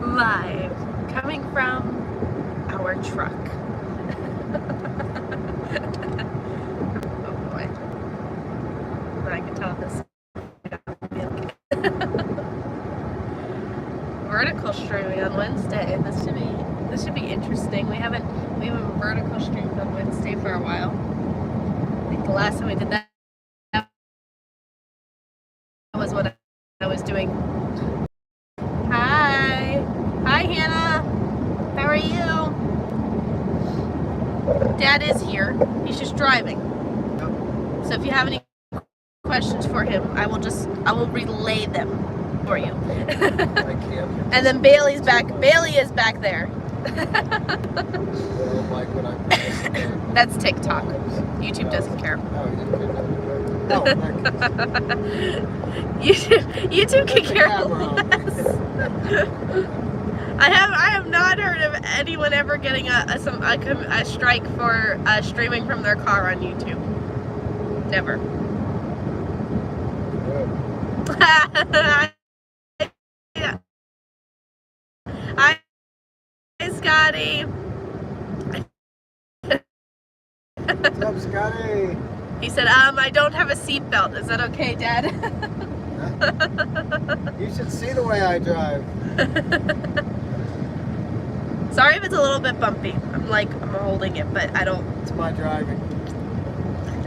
Live, coming from our truck. Oh boy. I can tell this. Vertical streaming on Wednesday. This should be interesting. We haven't vertical streamed on Wednesday for a while. I think the last time we did that was what I was doing. Hi Hannah. How are you? Dad is here. He's just driving. So if you have any questions for him, I will relay them for you. I can't. And then Bailey's back. Bailey is back there. That's TikTok. YouTube doesn't care. YouTube can care less. I have not heard of anyone ever getting a strike for streaming from their car on YouTube. Never. Hi, Scotty. What's up, Scotty? He said, I don't have a seatbelt. Is that okay, Dad? You should see the way I drive. Sorry if it's a little bit bumpy. I'm holding it, but I don't. It's my driving.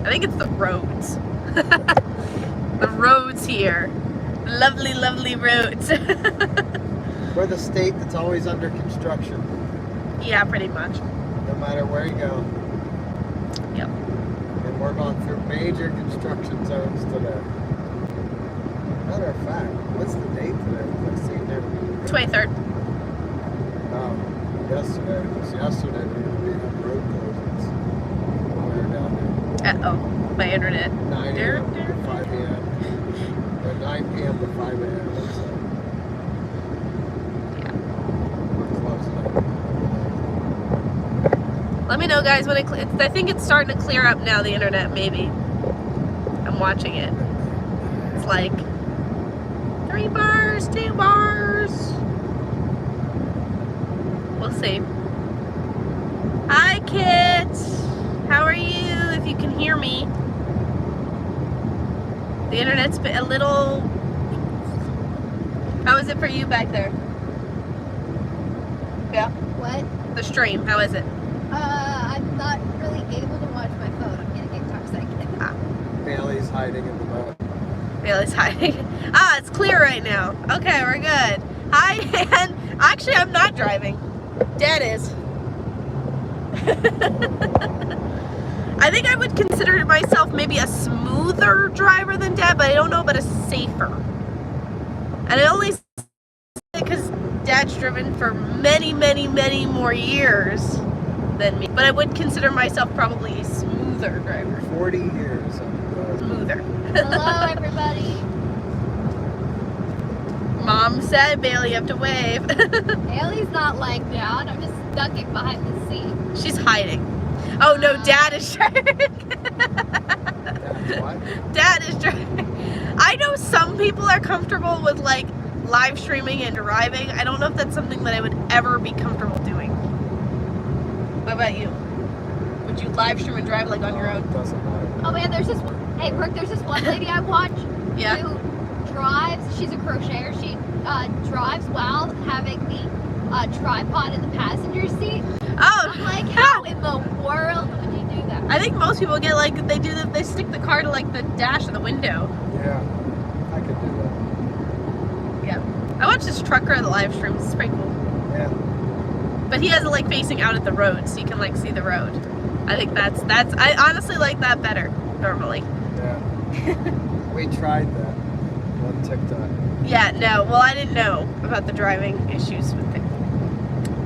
I think it's the roads. The roads here. Lovely, lovely roads. We're the state that's always under construction. Yeah, pretty much. No matter where you go. Yep. And we're going through major construction zones today. Matter of fact, what's the date today? I see there. 23rd. Yesterday. It was yesterday we were being on road closings. We were down there. Uh-oh. My internet. 9 a.m. to 5 a.m. Or 9 p.m. to 5 a.m. So. Yeah. We're closing up. Let me know, guys, when I think it's starting to clear up now, the internet, maybe. I'm watching it. It's like 3 bars, 2 bars. We'll see. Hi, Kit. How are you? If you can hear me. The internet's been a little... How is it for you back there? Yeah? What? The stream, how is it? I'm not really able to watch my phone. I'm getting toxic. Bailey's hiding in the boat. Bailey's hiding. Ah, it's clear right now. Okay, we're good. Hi, Dan. Actually, I'm not driving. Dad is. I think I would consider myself maybe a smoother driver than Dad, but I don't know about a safer. And I only say because Dad's driven for many, many, many more years than me. But I would consider myself probably a smoother driver. 40 years. Smoother. Hello, everybody. Mom said, Bailey, you have to wave. Bailey's not laying down. I'm just stuck it behind the seat. She's hiding. Oh no, Dad is driving. That's what? Dad is driving. I know some people are comfortable with live streaming and driving. I don't know if that's something that I would ever be comfortable doing. What about you? Would you live stream and drive on your own? It doesn't matter. Oh man, there's this. Hey, Brooke, there's this one lady I watch. Yeah. Who drives. She's a crocheter. She drives while having the tripod in the passenger seat. Oh, I'm like, how in the world would you do that? I think most people get they stick the car to the dash of the window. Yeah, I could do that. Yeah. I watched this trucker the live stream. It's pretty cool. Yeah. But he has it like facing out at the road, so you can like see the road. I think that's I honestly like that better normally. Yeah. We tried that on TikTok. Yeah, no. Well, I didn't know about the driving issues with it.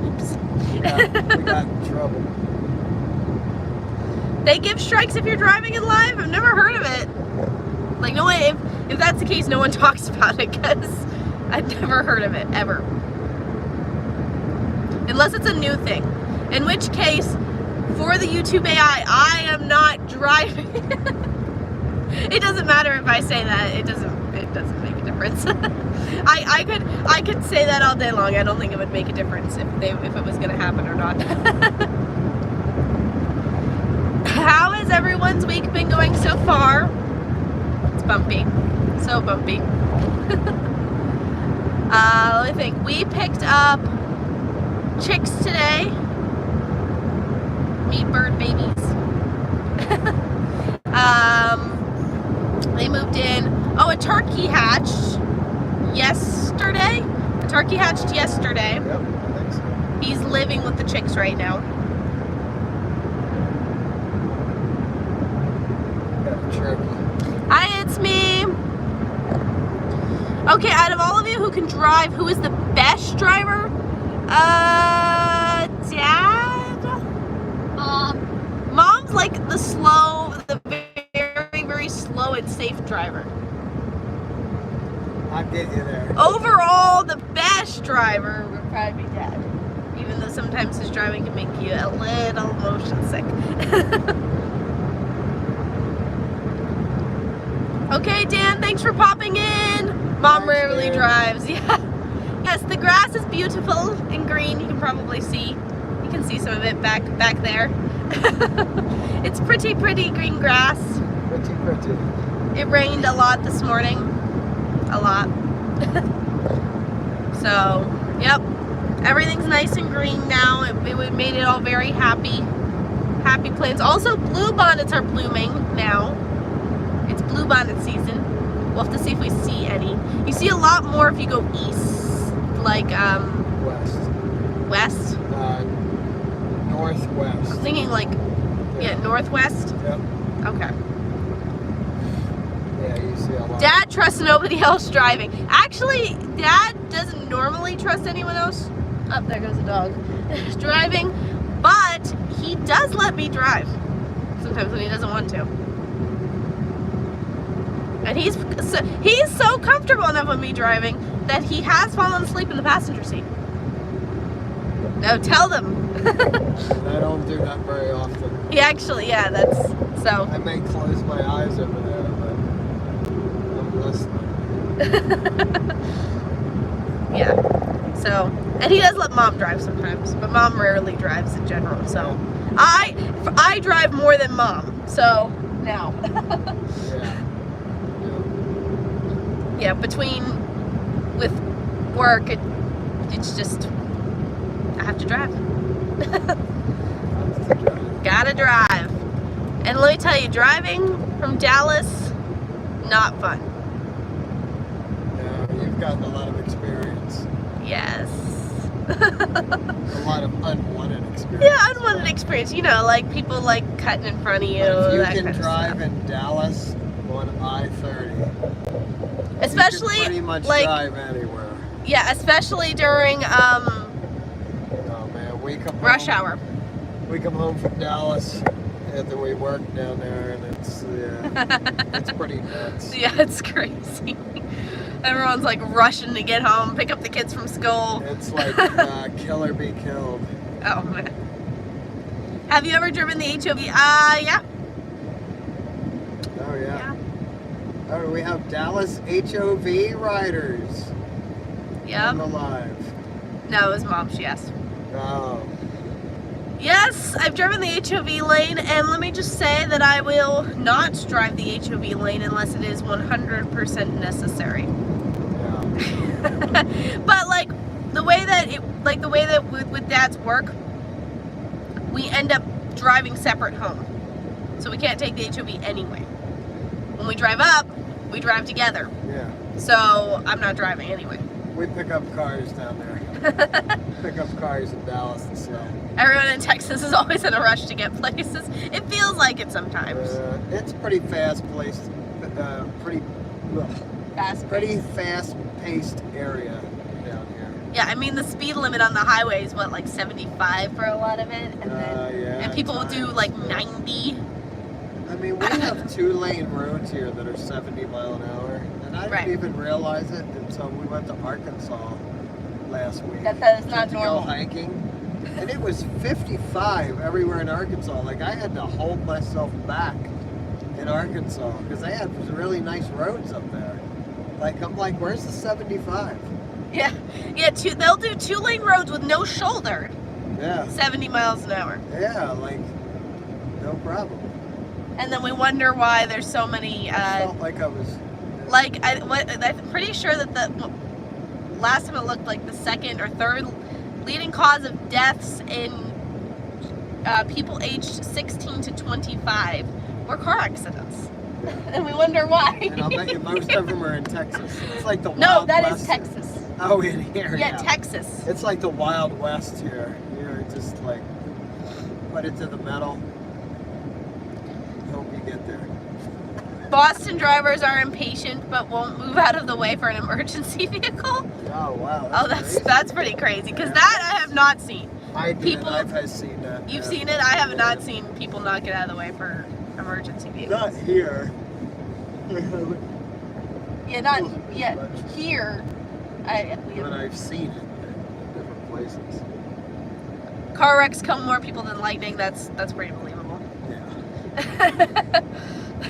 Oops. We got in trouble. They give strikes if you're driving in live? I've never heard of it. Like, no one, if that's the case, no one talks about it, because I've never heard of it, ever. Unless it's a new thing. In which case, for the YouTube AI, I am not driving. It doesn't matter if I say that. It doesn't make a difference. difference. I could say that all day long. I don't think it would make a difference if it was going to happen or not. How has everyone's week been going so far? It's bumpy. So bumpy. Let me think. We picked up chicks today. Meat bird babies. They moved in. Oh, a turkey hatched yesterday. A turkey hatched yesterday. Yep, I think so. He's living with the chicks right now. Got a turkey. Hi, it's me. Okay, out of all of you who can drive, who is the best driver? Dad? Mom's like the very, very slow and safe driver. I'll get you there. Overall, the best driver would probably be Dad. Even though sometimes his driving can make you a little motion sick. Okay, Dan, thanks for popping in. Mom Thanks, rarely Dan. drives. Yeah. Yes, the grass is beautiful and green. You can probably see. You can see some of it back there. It's pretty green grass. Pretty. It rained a lot this morning. A lot. So, yep. Everything's nice and green now. It made it all very happy. Happy plants. Also, bluebonnets are blooming now. It's bluebonnet season. We'll have to see if we see any. You see a lot more if you go east, like west. Northwest. I'm thinking like northwest. Yep. Okay. Yeah, you see a lot. Dad trusts nobody else driving. Actually, Dad doesn't normally trust anyone else. Oh, there goes the dog. Driving, but he does let me drive sometimes when he doesn't want to. And he's so comfortable enough with me driving that he has fallen asleep in the passenger seat. No, tell them. I don't do that very often. He actually, yeah, that's so. I may close my eyes over there, but I'm listening. Yeah. So, and he does let Mom drive sometimes, but Mom rarely drives in general. So, I drive more than Mom. So now. Yeah. Yeah, with work, it's just I have to drive. Gotta drive. And let me tell you, driving from Dallas, not fun. Yeah, you've gotten a lot of experience. Yes. A lot of unwanted experience. Yeah, unwanted experience. You know, like people like cutting in front of you. But if you that can kind of drive stuff. in Dallas on I-30, Especially you can pretty much like drive anywhere. yeah, especially during Oh man, we come rush home, hour. We come home from Dallas and then we work down there, and it's it's pretty nuts. Yeah, it's crazy. Everyone's like rushing to get home, pick up the kids from school. It's like kill or be killed. Oh man. Have you ever driven the HOV? Yeah. Oh yeah. Oh, we have Dallas HOV riders on the Yep. live. No, it was Mom, she asked. Oh. Yes, I've driven the HOV lane, and let me just say that I will not drive the HOV lane unless it is 100% necessary. Yeah. But like the way that with Dad's work, we end up driving separate home, so we can't take the HOV anyway. When we drive up, we drive together. Yeah. So I'm not driving anyway. We pick up cars down there. Pick up cars in Dallas and stuff. Everyone in Texas is always in a rush to get places. It feels like it sometimes. It's pretty fast-paced, pretty fast-paced area down here. Yeah, I mean the speed limit on the highway is what, like 75 for a lot of it, and then Yeah, and people will do times, like yeah. 90. I mean, we have 2-lane roads here that are 70 mile an hour, and I Right. didn't even realize it until we went to Arkansas last week. That is not to normal. go hiking, and it was 55 everywhere in Arkansas. Like I had to hold myself back in Arkansas because they had really nice roads up there. Like, I'm like, where's the 75? Yeah, they'll do 2-lane roads with no shoulder, Yeah. 70 miles an hour. Yeah, like, no problem. And then we wonder why there's so many, I felt like I was... I'm pretty sure that the last time it looked like the second or third leading cause of deaths in people aged 16 to 25 were car accidents. Yeah. And we wonder why. And I'll bet you most of them are in Texas. It's like the No, Wild that West. is Texas. Oh, in here, Yeah, Texas. It's like the Wild West here. You're just like, put it to the metal. Hope you get there. Boston drivers are impatient but won't move out of the way for an emergency vehicle. Oh, wow. Oh, that's pretty crazy, because that I have not seen. I did. People- I've seen that. You've yeah. seen it? I have not seen people not get out of the way for emergency vehicles. Not here. Yeah, not yet. Here, But I've seen it in different places. car wrecks kill more people than lightning. That's pretty believable. Yeah.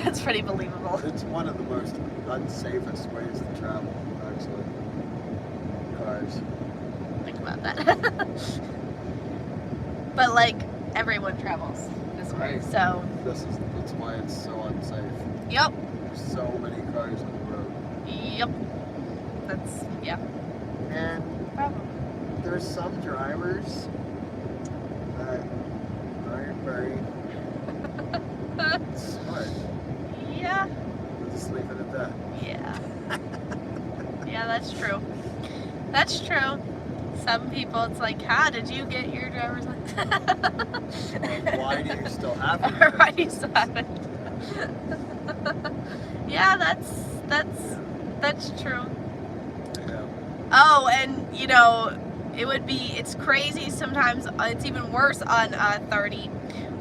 That's pretty believable. It's one of the most unsafest ways to travel, actually. Cars. Think about that. But like everyone travels this way, Right. so That's why it's so unsafe. yep, There's so many cars on the road. yep. That's yeah. And Problem. there's some drivers that aren't very smart. Yeah, We'll just leave it at that. yeah, yeah. That's true. That's true. Some people, it's like, how did you get your driver's license? Like, why do you still have it? Or why do you still have it? Yeah, that's true. Yeah. Oh, and it's crazy sometimes. It's even worse on 30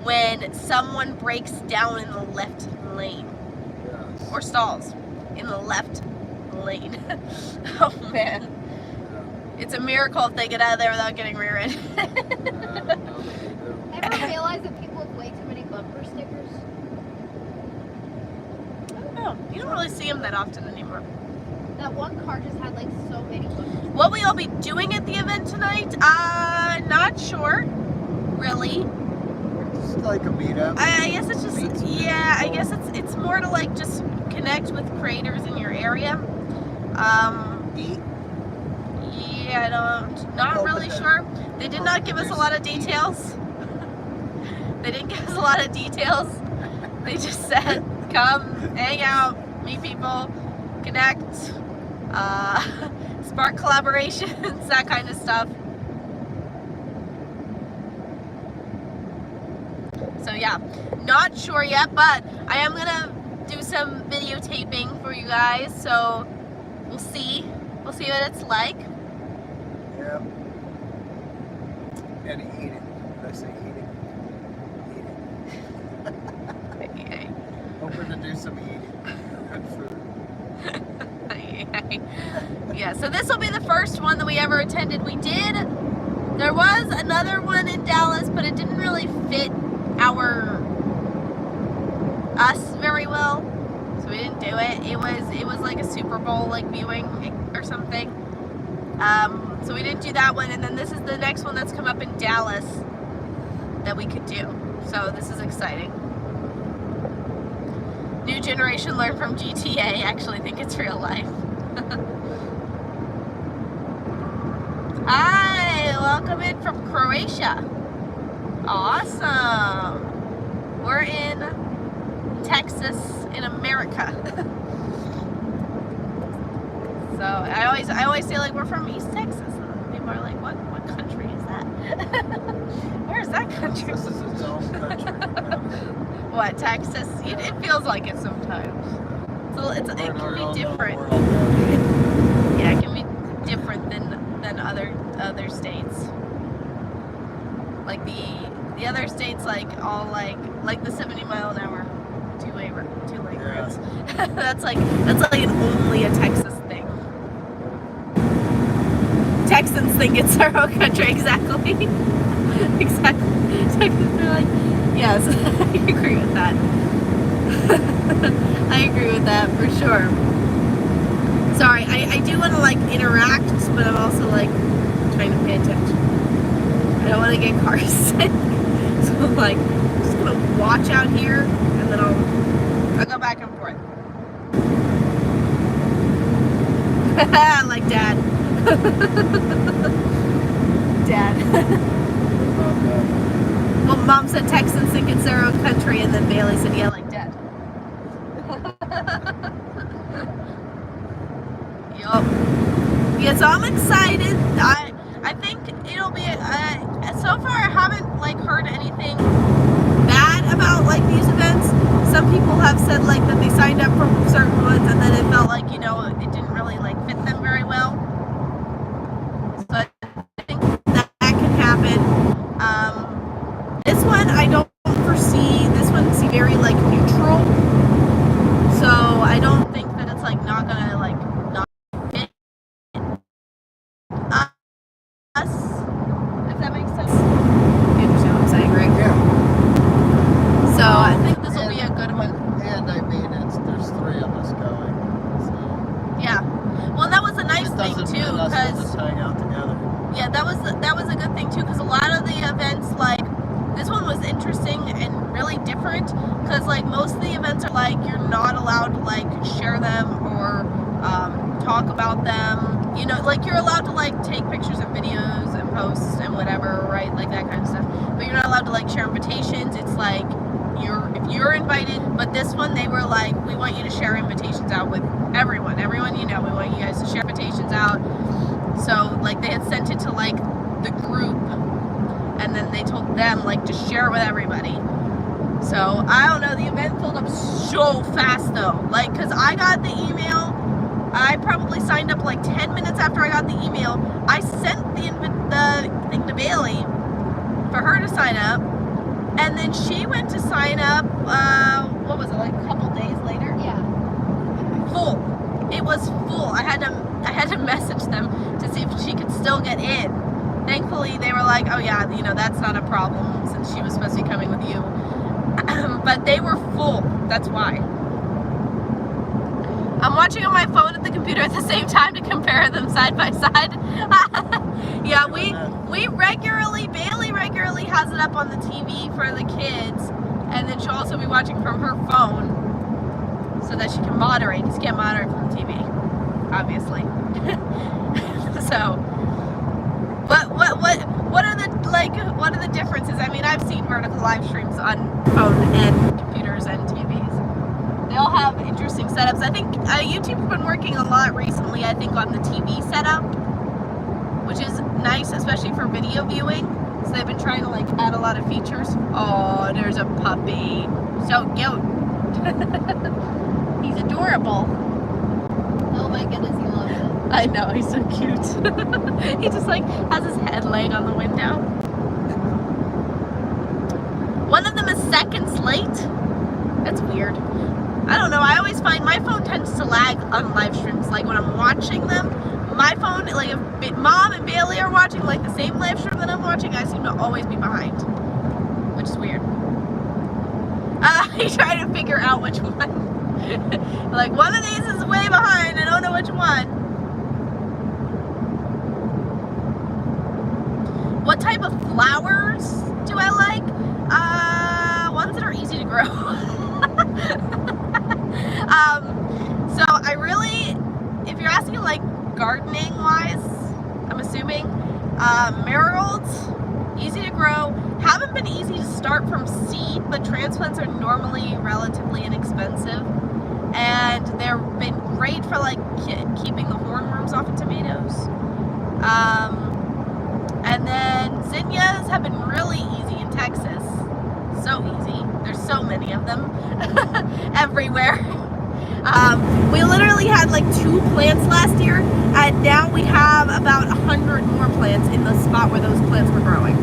when someone breaks down in the left lane Yes. or stalls in the left lane. Oh man, Yeah. it's a miracle if they get out of there without getting rear-ended. No, they do. Ever realize that people have way too many bumper stickers? I don't know. You don't really see them that often anymore. That one car just had like so many bumpers. What will y'all be doing at the event tonight? Not sure. Really. Just like a meetup. I guess it's just, Meet some yeah, I people. guess it's more to like just connect with creators in your area. Eat. Yeah, not really sure. They did not give us a lot of Eat. details. They didn't give us a lot of details. They just said, come, hang out, meet people, connect, spark collaborations, that kind of stuff. So yeah, not sure yet, but I am gonna do some videotaping for you guys, so we'll see what it's like. Yeah. And eating. Did I say eating? Eating. Hoping to do some eating. Good food. Yeah, so this will be the first one that we ever attended. There was another one in Dallas, but it didn't really fit us very well, so we didn't do it. It was like a Super Bowl like viewing or something. So we didn't do that one, and then this is the next one that's come up in Dallas that we could do. So this is exciting. New generation learn from GTA. Actually think it's real life. Hi, welcome in from Croatia. Awesome. We're in Texas in America. So I always say like we're from East Texas. And people are like, what country is that? Where is that country? This is its own country. What, Texas? It feels like it sometimes. So it can be different. Yeah, it can be different than other states. Like the other states, like all like the 70 mile an hour two-lane roads. That's like an only a Texas thing. Texans think it's our own country, exactly. Exactly. Texans are like, yes, I agree with that. I agree with that for sure. Sorry, I do want to like interact, but I'm also like trying to pay attention. I don't want to get car sick. So I'm like, just gonna watch out here and then I'll go back and forth. Like Dad. Dad. Well, Mom said Texans think it's their own country, and then Bailey said, yeah, like Dad. Yup. Yeah, so I'm excited. I think it'll be, so far I haven't like heard anything bad about like these events. Some people have said like that they signed up for certain ones and then it felt like, you know, it didn't really like fit them very well. So I think that can happen. This one I don't foresee, this one seems very like neutral. So I don't think that it's like not gonna like not fit us, if that makes sense. You understand what I'm saying, right? Yeah. So I think this will be a good one. And I mean, there's 3 of us going. So Yeah. Well, that was a nice it thing doesn't too, fit us, we'll because just hang out together. yeah, that was a good thing too, because a lot of the events, like this one was interesting and really different, because like most of the events are like you're not allowed to like share them or talk about them. You know, like you're allowed to like take pictures and videos and posts and whatever, right? Like that kind of stuff. But you're not allowed to like share invitations. It's like if you're invited. But this one, they were like, we want you to share invitations out with everyone. Everyone you know, we want you guys to share invitations out. So like they had sent it to like the group, and then they told them like to share with everybody. So I don't know, the event filled up so fast though. Like, cause I got the email, I probably signed up like 10 minutes after I got the email. I sent the thing to Bailey for her to sign up, and then she went to sign up. What was it, like a couple days later? Yeah. Full. It was full. I had to message them to see if she could still get in. Thankfully, they were like, "Oh yeah, you know that's not a problem since she was supposed to be coming with you." But they were full. That's why. I'm watching on my phone at the computer at the same time to compare them side by side. Yeah, Bailey regularly has it up on the TV for the kids, and then she'll also be watching from her phone so that she can moderate. She can't moderate from the TV, obviously. So, but what are the differences? I mean, I've seen vertical live streams on phone and computers and TVs. They all have interesting setups. I think YouTube's been working a lot recently, I think, on the TV setup, which is nice, especially for video viewing. So they've been trying to like add a lot of features. Oh, there's a puppy. So cute. He's adorable. Oh my goodness, he loves it. I know, he's so cute. He just like has his head laying on the window. One of them is seconds late. That's weird. I don't know, I always find my phone tends to lag on live streams. Like when I'm watching them, my phone, like if Mom and Bailey are watching like the same live stream that I'm watching, I seem to always be behind, which is weird. I try to figure out which one. Like one of these is way behind, I don't know which one. What type of flowers do I like? Ones that are easy to grow. So I really, if you're asking like gardening wise, I'm assuming, marigolds, easy to grow, haven't been easy to start from seed, but transplants are normally relatively inexpensive, and they've been great for like keeping the hornworms off of tomatoes. And then zinnias have been really easy in Texas. So easy. There's so many of them everywhere. We literally had like 2 plants last year, and now we have about 100 more plants in the spot where those plants were growing.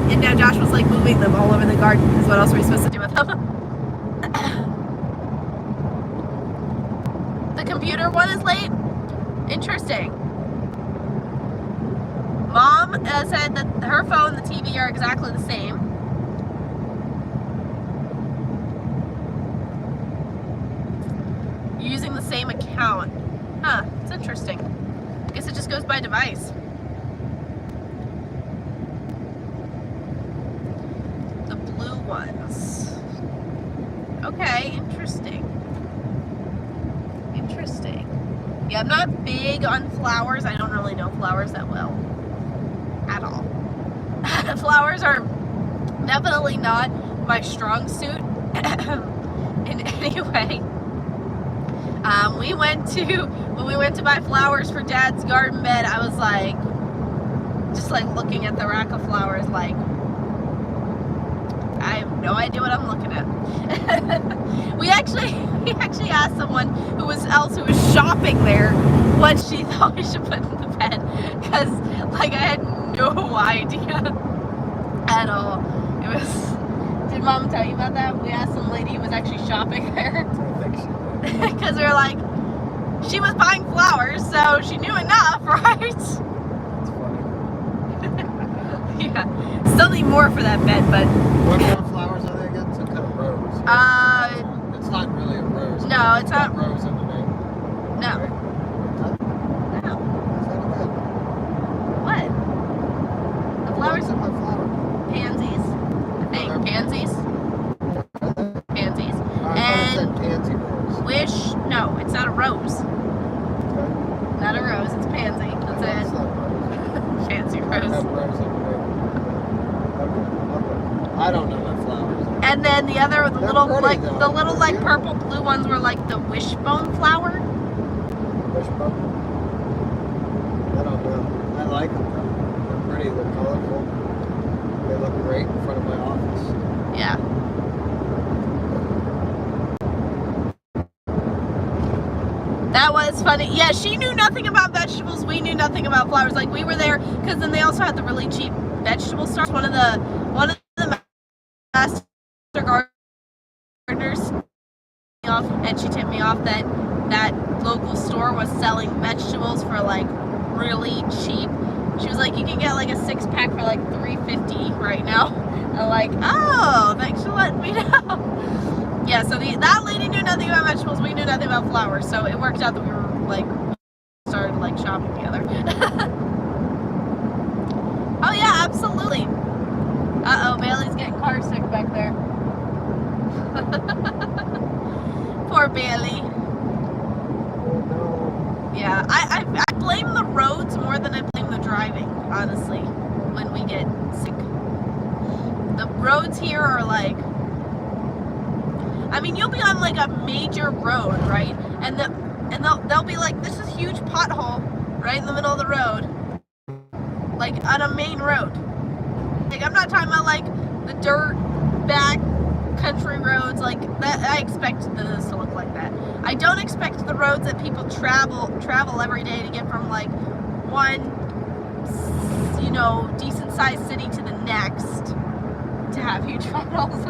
And now Josh was like moving them all over the garden, because what else were we supposed to do with them? The computer one is late? Interesting. Mom said that her phone and the TV are exactly the same. Using the same account. Huh, it's interesting. I guess it just goes by device. The blue ones. Okay, interesting. Interesting. Yeah, I'm not big on flowers. I don't really know flowers that well. At all. Flowers are definitely not my strong suit in any way. When we went to buy flowers for Dad's garden bed, I was like, just like looking at the rack of flowers, like, I have no idea what I'm looking at. we actually asked someone who was shopping there what she thought we should put in the bed, because like I had no idea at all. It was. Did Mom tell you about that? We asked some lady who was actually shopping there. I think she did. Because we were like, she was buying flowers, so she knew enough, right? That's funny. Yeah. Still need more for that bed, but. What kind of flowers are they again? Some kind of rose. It's not really a rose. No, it's not. Rose in the name. No. Right? No. Is that a bed? What? The flowers? What's in my flower? Pansies. I think. Pansies. Pansies. I thought it And said pansy rose. wish. No, it's not a rose. Okay. Not a rose, it's pansy. It's That's not it. a rose. Fancy I have rose. rose in the name. Okay. I don't know my flowers. And then the other, the They're little pretty, like though. the little like Beautiful. purple blue ones were like the wishbone flower. Wishbone? I don't know. I like them though. They're pretty, they're colorful. They look great in front of my office. Yeah. That was funny. Yeah, she knew nothing about vegetables. We knew nothing about flowers. Like we were there because then they also had the really cheap vegetable stores. One of the master gardeners off, and she tipped me off that local store was selling vegetables for like really cheap. She was like, you can get like a 6-pack for like $3.50 right now. I'm like, oh, thanks for letting me know. Yeah, so that lady knew nothing about vegetables. We knew nothing about flowers. So it worked out that we were like started like shopping together. Oh yeah, absolutely. Uh-oh, Bailey's getting car sick back there. Poor Bailey. Yeah, I blame the roads more than I blame the driving, honestly, when we get sick. The roads here are like, I mean, you'll be on like a major road, right? And they'll be like, this is a huge pothole right in the middle of the road, like on a main road. Like I'm not talking about like the dirt back country roads like that. I expect this to look like that. I don't expect the roads that people travel every day to get from like one, you know, decent sized city to the next to have huge potholes.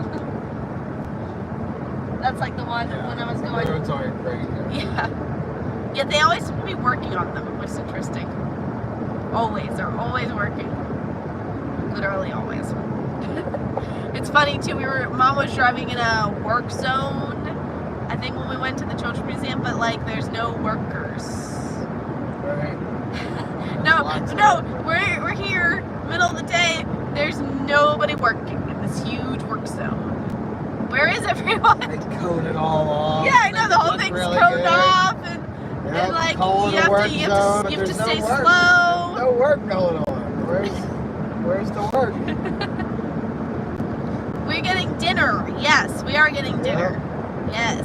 That's like the one when I was going. The roads aren't great here. Yeah. Yeah, they always seem to be working on them, which is interesting. Always. They're always working. Literally always. It's funny too, Mom was driving in a work zone, I think when we went to the Children's Museum, but like there's no workers. Right. No, we're here, middle of the day, there's nobody working in this huge work zone. Where is everyone? They code it all off. Yeah, I know, the whole thing's really coded good. off, and like you have to stay slow. No work going on. Where's the work? We're getting dinner. Yes, we are getting dinner. Yes.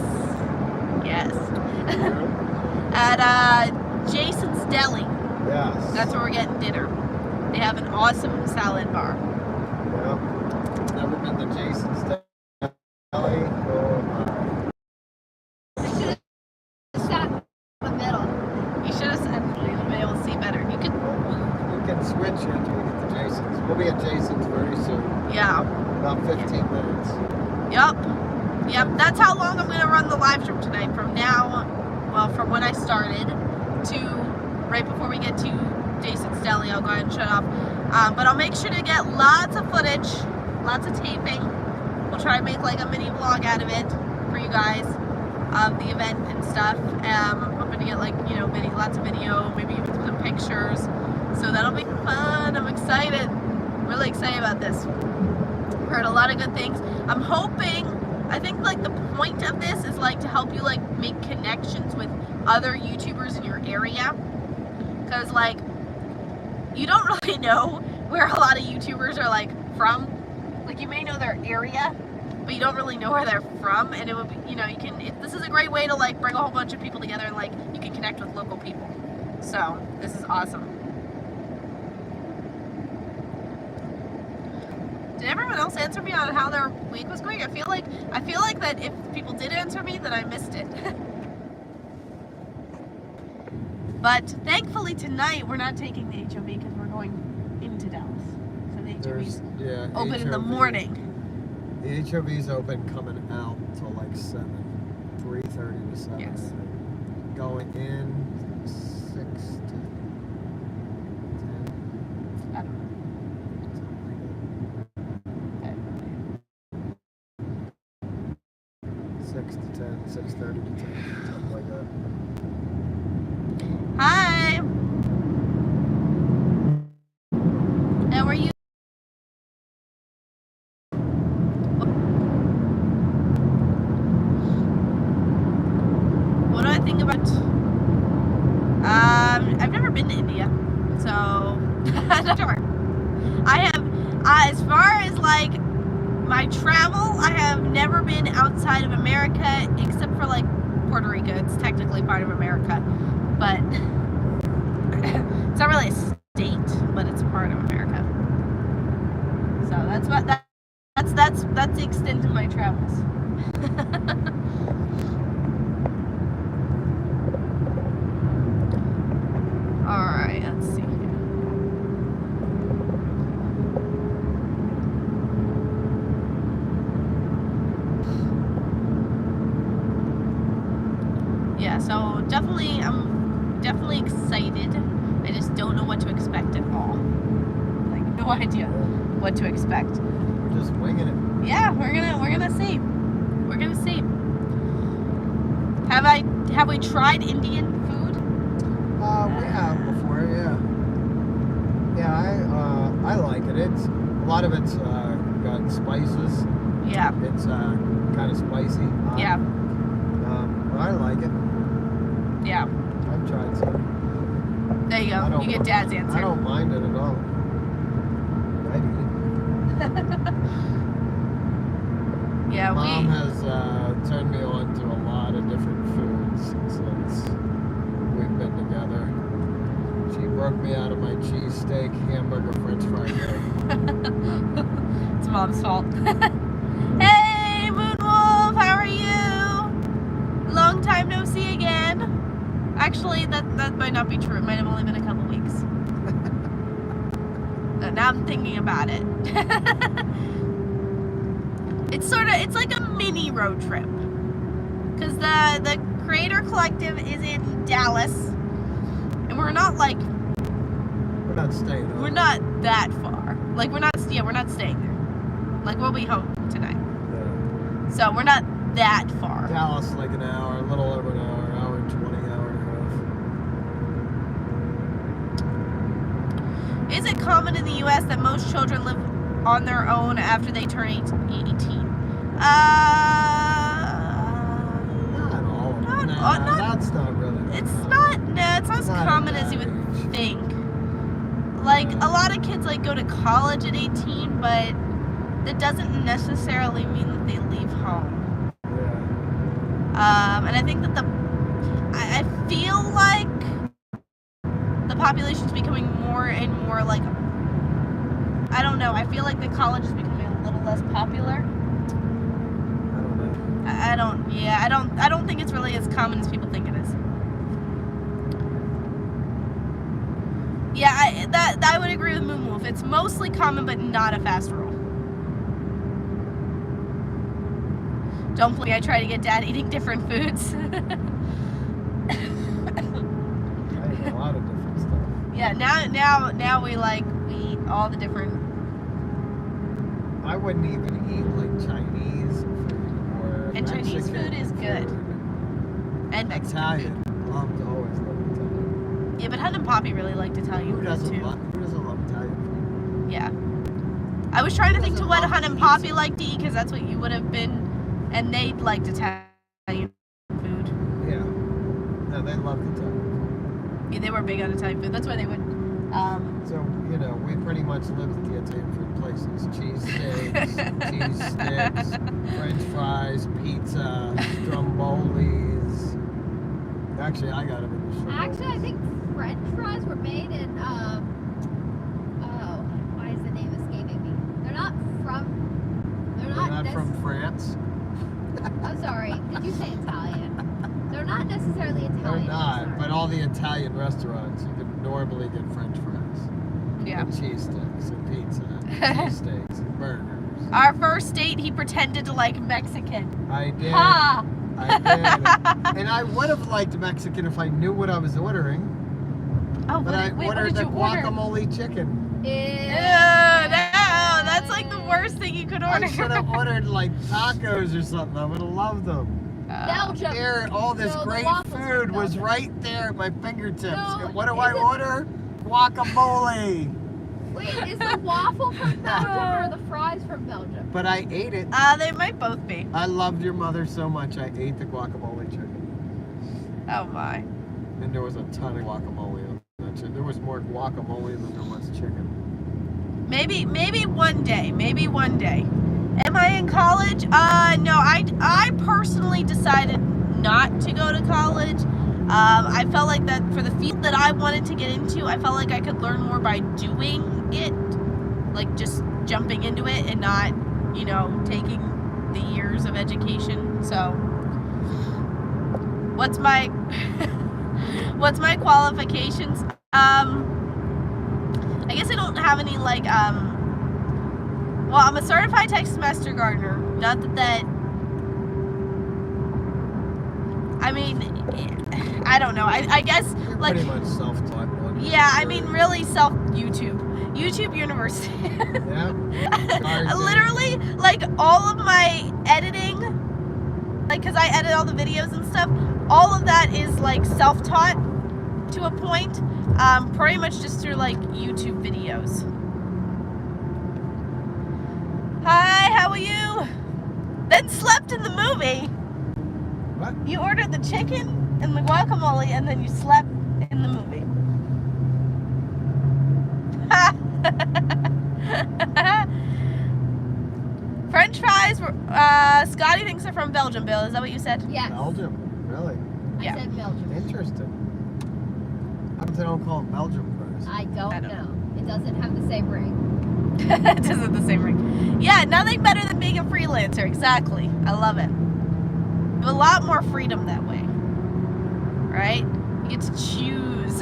At Jason's Deli. Yes. That's where we're getting dinner. They have an awesome salad bar. Yeah. Never been to Jason's Deli. Oh I should have sat in the middle. You should have said you'll be able to see better. You could. we can switch here until we get to Jason's. We'll be at Jason's very soon. Yeah. About 15 minutes. Yep. That's how long I'm gonna run the live stream tonight. From now, well, from when I started to right before we get to Jason's Deli, I'll go ahead and shut off. But I'll make sure to get lots of footage, lots of taping. We'll try to make like a mini vlog out of it for you guys. of the event and stuff. I'm hoping to get like, you know, lots of video, maybe even some pictures. So that'll be fun. I'm excited. Really excited about this. Heard a lot of good things. I'm hoping, I think like the point of this is like to help you like make connections with other YouTubers in your area. Cause like, you don't really know where a lot of YouTubers are like from. Like you may know their area, but you don't really know where they're from. And it would be, you know, this is a great way to like bring a whole bunch of people together and like you can connect with local people. So this is awesome. Did everyone else answer me on how their week was going? I feel like that if people did answer me, then I missed it. But thankfully tonight we're not taking the HOV because we're going into Dallas. So the HOV's open in the morning. The HOV's open coming out till like 3:30 to 7. Yes. Going in 6 to 10. I don't know. 6 to 10, 6:30 to 10, something like that. Hi. How are you? What do I think about? I've never been to India, so I'm not sure. I have, as far as like my travel, I have never been outside of America except for like Puerto Rico. It's technically part of America, but it's not really a state, but it's part of America. So that's the extent of my travels. All right, let's see. Yeah, so I'm definitely excited. I just don't know what to expect at all. Like no idea what to expect. We're just winging it. Yeah, we're gonna see. We're gonna see. Have we tried Indian food? We have before, yeah. Yeah, I like it. It's a lot of it's got spices. Yeah. It's kind of spicy. Yeah. But I like it. Yeah. I've tried some. There you go. You get Dad's answer. I don't mind it at all. I eat it. Yeah, Mom has turned me on to a lot of different foods since we've been together. She broke me out of my cheesesteak, hamburger, french fry egg. It's Mom's fault. Hey, Moonwolf, how are you? Long time no see again. Actually, that might not be true. It might have only been a couple weeks. Now I'm thinking about it. It's like a mini road trip. Because the Creator Collective is in Dallas. And we're not like... We're not staying over. We're not that far. Like, we're not staying there. Like, we'll be home tonight. Yeah. So, we're not that far. Dallas, like an hour, a little over an hour, hour and 20, hour and a half. Is it common in the U.S. that most children live on their own after they turn 18? Not all. That's not really. It's not as common as you would think. Like, a lot of kids, like, go to college at 18, but that doesn't necessarily mean that they leave home. Yeah. And I think that I feel like the population is becoming more and more like, I don't know, I feel like the college is becoming a little less popular. I don't think it's really as common as people think it is. Yeah, I would agree with Moonwolf. It's mostly common, but not a fast rule. Don't believe me, I try to get Dad eating different foods. I eat a lot of different stuff. Yeah, now we eat all the different. I wouldn't even eat like Chinese food or And Mexican Chinese food is good. And Mexican Italian. food. Always loved Italian. Yeah, but Hun and Poppy really liked Italian Who food doesn't too. love Italian Yeah. I was trying to think to what Doesn't love Hun and pizza. Poppy liked to eat because that's what you would have been, and they liked Italian food. food? Yeah. No, they loved Italian Yeah, they were big on Italian food. That's why they would. food. So, you know, we pretty much lived at the Italian food places. Cheese sticks, French fries, pizza, strombolis. Actually, I got them in the Strombolis. Actually, I think French fries were made in oh, why is the name escaping me? They're not from France. I'm sorry. Did you say Italian? They're not necessarily Italian. They're I'm not, sorry. but all the Italian restaurants, you can normally get French fries. Yeah. And cheese sticks and pizza and cheese steaks and burgers. Our first date, he pretended to like Mexican. I did. Ha! I did. And I would have liked Mexican if I knew what I was ordering. Oh, But I what ordered did the you order? guacamole chicken. Ew, no, that's like the worst thing you could order. I should have ordered like tacos or something. I would have loved them. Belgium. Here, all this No, the great waffles from food was Belgium. right there at my fingertips. No, And what do I is it- order? Guacamole. Wait, is the waffle from Belgium or the fries from Belgium? But I ate it. They might both be. I loved your mother so much, I ate the guacamole chicken. Oh my. And there was a ton of guacamole on that chicken. There was more guacamole than there was chicken. Maybe one day. Maybe one day. Am I in college? No. I personally decided not to go to college. I felt like that for the field that I wanted to get into, I felt like I could learn more by doing it, like just jumping into it and not, you know, taking the years of education. So, what's my qualifications? I guess I don't have any like well, I'm a certified text master gardener. Not that I mean, I don't know. I guess You're like pretty much self-taught one. yeah, I mean really YouTube University. Yeah. Literally, like all of my editing, like because I edit all the videos and stuff, all of that is like self-taught to a point. Pretty much just through like YouTube videos. Hi, how are you? Then slept in the movie. What? You ordered the chicken and the guacamole, and then you slept in the movie. French fries were, Scotty thinks they're from Belgium, Bill. Is that what you said? Yes. Belgium, really? Yeah. I said Belgium. Interesting. How come they don't call it Belgium fries? I don't I don't know. It doesn't have the same ring. It isn't the same ring. Yeah, nothing better than being a freelancer. Exactly. I love it. You have a lot more freedom that way. Right? You get to choose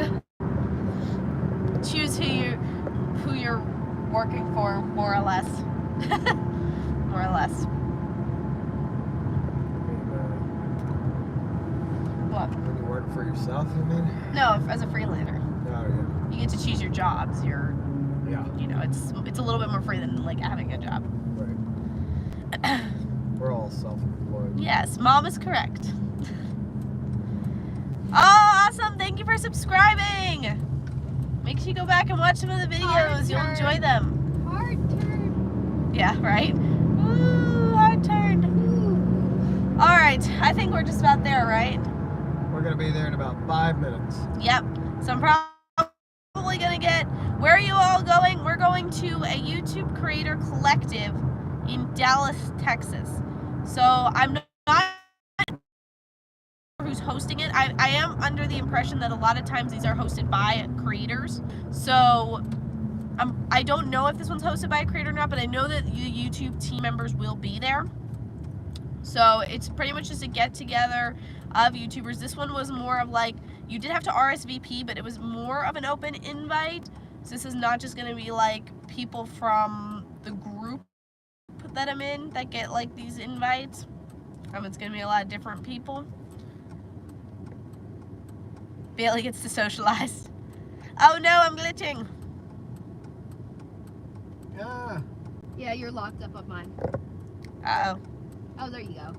who you're working for, more or less. More or less. What? When you work for yourself, you mean? No, as a freelancer. Oh, You get to choose your jobs. yeah. Yeah. You know, it's a little bit more free than like having a job. Right. We're all self-employed. Yes, Mom is correct. Oh, awesome. Thank you for subscribing. Make sure you go back and watch some of the videos. You'll enjoy them. Hard turn. Yeah, right? Ooh, hard turn. Ooh. All right. I think we're just about there, right? We're going to be there in about 5 minutes. Yep. So I'm probably going to get... Where are you all going? We're going to a YouTube creator collective in Dallas, Texas. So I'm not sure who's hosting it. I am under the impression that a lot of times these are hosted by creators. So I don't know if this one's hosted by a creator or not, but I know that the YouTube team members will be there. So it's pretty much just a get-together of YouTubers. This one was more of like, you did have to RSVP, but it was more of an open invite. So this is not just going to be like people from the group that I'm in that get like these invites. It's going to be a lot of different people. Bailey gets to socialize. Oh no, I'm glitching. Yeah. Yeah, you're locked up on mine. Uh-oh. Oh, there you go.